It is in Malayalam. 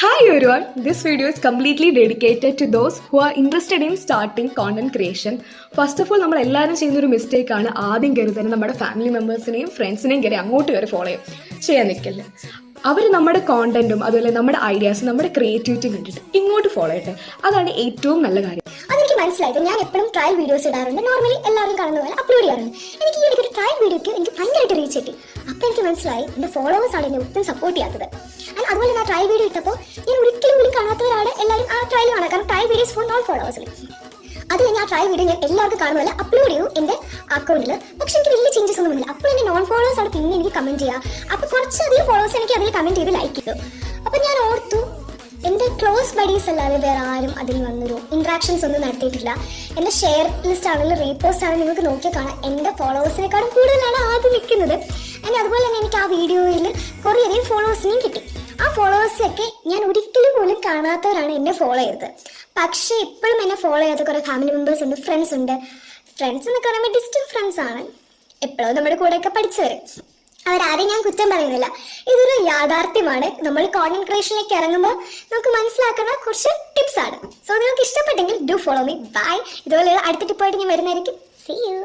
Hi everyone, this video is completely dedicated to those who are interested in starting content creation. First of all, നമ്മൾ എല്ലാവരും ചെയ്യുന്ന ഒരു മിസ്റ്റേക്ക് ആണ് ആദ്യം കയറി തന്നെ നമ്മുടെ ഫാമിലി മെമ്പേഴ്സിനെയും ഫ്രണ്ട്സിനെയും കയറി അങ്ങോട്ട് കയറി ഫോളോ ചെയ്യാൻ നിൽക്കില്ല. അവർ നമ്മുടെ കോണ്ടന്റും അതുപോലെ നമ്മുടെ ഐഡിയാസും നമ്മുടെ ക്രിയേറ്റിവിറ്റിയും കണ്ടിട്ട് ഇങ്ങോട്ട് ഫോളോ ചെയ്യട്ടെ. അതാണ് ഏറ്റവും നല്ല കാര്യം. അതെനിക്ക് മനസ്സിലായിട്ട് ഞാൻ എപ്പോഴും ട്രയൽ വീഡിയോസ് ഇടാറുണ്ട്. നോർമലി എല്ലാവരും കാണുന്ന പോലെ അപ്ലോഡ് ചെയ്യാറുണ്ട്. എനിക്ക് ഈ ഒരു ട്രയൽ വീഡിയോക്ക് എനിക്ക് ഭയങ്കരമായിട്ട് റീച്ച് കിട്ടി. അപ്പോൾ എനിക്ക് മനസ്സിലായി എൻ്റെ ഫോളോവേഴ്സ് ആണ് എന്നെ ഒട്ടും സപ്പോർട്ട് ചെയ്യാത്തത്. അതുപോലെ ഞാൻ ട്രയൽ വീഡിയോ ഇട്ടപ്പോൾ ഞാൻ ഒരിക്കലും കൂടി കാണാത്തവരാണ് എല്ലാവരും ആ ട്രയൽ കാണാം. കാരണം ട്രയൽ വീഡിയോസ് ഫോർ നോൺ ഫോളോവേഴ്സിൽ അത് കഴിഞ്ഞ് ആ ട്രയൽ വീഡിയോ ഞാൻ എല്ലാവർക്കും കാണുന്ന പോലെ അപ്ലോഡ് ചെയ്യും എൻ്റെ അക്കൗണ്ടിൽ. പക്ഷെ എനിക്ക് വലിയ ചേഞ്ചസ് ഒന്നും ഇല്ല. അപ്പോൾ എൻ്റെ നോൺ ഫോളോവേഴ്സ് ആണ് പിന്നെ എനിക്ക് കമൻറ്റ് ചെയ്യുക. അപ്പോൾ കുറച്ചധികം ഫോളോവേഴ്സ് എനിക്ക് അതിൽ കമൻറ്റ് ചെയ്ത് ലൈക്ക് ചെയ്തു. അപ്പോൾ ഞാൻ ഓർത്തു എൻ്റെ ക്ലോസ് ബഡീസ് അല്ലാതെ വേറെ ആരും അതിൽ വന്നൊരു ഇൻട്രാക്ഷൻസ് ഒന്നും നടത്തിയിട്ടില്ല. എൻ്റെ ഷെയർ ലിസ്റ്റ് ആണെങ്കിലും റീപോസ്റ്റ് ആണെങ്കിലും നിങ്ങൾക്ക് നോക്കിയാൽ കാണാം എൻ്റെ ഫോളോവേഴ്സിനെക്കാളും കൂടുതലാണ് ആദ്യം നിൽക്കുന്നത്. അതുപോലെ തന്നെ എനിക്ക് ആ വീഡിയോയിൽ കുറേയധികം ഫോളോവേഴ്സിനെയും കിട്ടി. ആ ഫോളോവേഴ്സൊക്കെ ഞാൻ ഒരിക്കലും പോലും കാണാത്തവരാണ് എന്നെ ഫോളോ ചെയ്തത്. പക്ഷേ ഇപ്പോഴും എന്നെ ഫോളോ ചെയ്യാത്ത കുറേ ഫാമിലി മെമ്പേഴ്സ് ഉണ്ട്, ഫ്രണ്ട്സ് ഉണ്ട്. ഫ്രണ്ട്സ് എന്നൊക്കെ പറയുമ്പോൾ ഡിസ്റ്റൻറ്റ് ഫ്രണ്ട്സ് ആണ്, എപ്പോഴും നമ്മുടെ കൂടെയൊക്കെ പഠിച്ചവർ. അവരാരെയും ഞാൻ കുറ്റം പറയുന്നില്ല. ഇതൊരു യാഥാർത്ഥ്യമാണ്. നമ്മൾ കോണ്ടന്റ് ക്രിയേഷനിലേക്ക് ഇറങ്ങുമ്പോൾ നമുക്ക് മനസ്സിലാക്കുന്ന കുറച്ച് ടിപ്സ് ആണ്. സോ നിങ്ങൾക്ക് ഇഷ്ടപ്പെട്ടെങ്കിൽ ഡു ഫോളോ മീ. ബൈ. ഇതുപോലെ അടുത്ത ടിപ്പായിട്ട് ഞാൻ വരുന്നതായിരിക്കും. See U.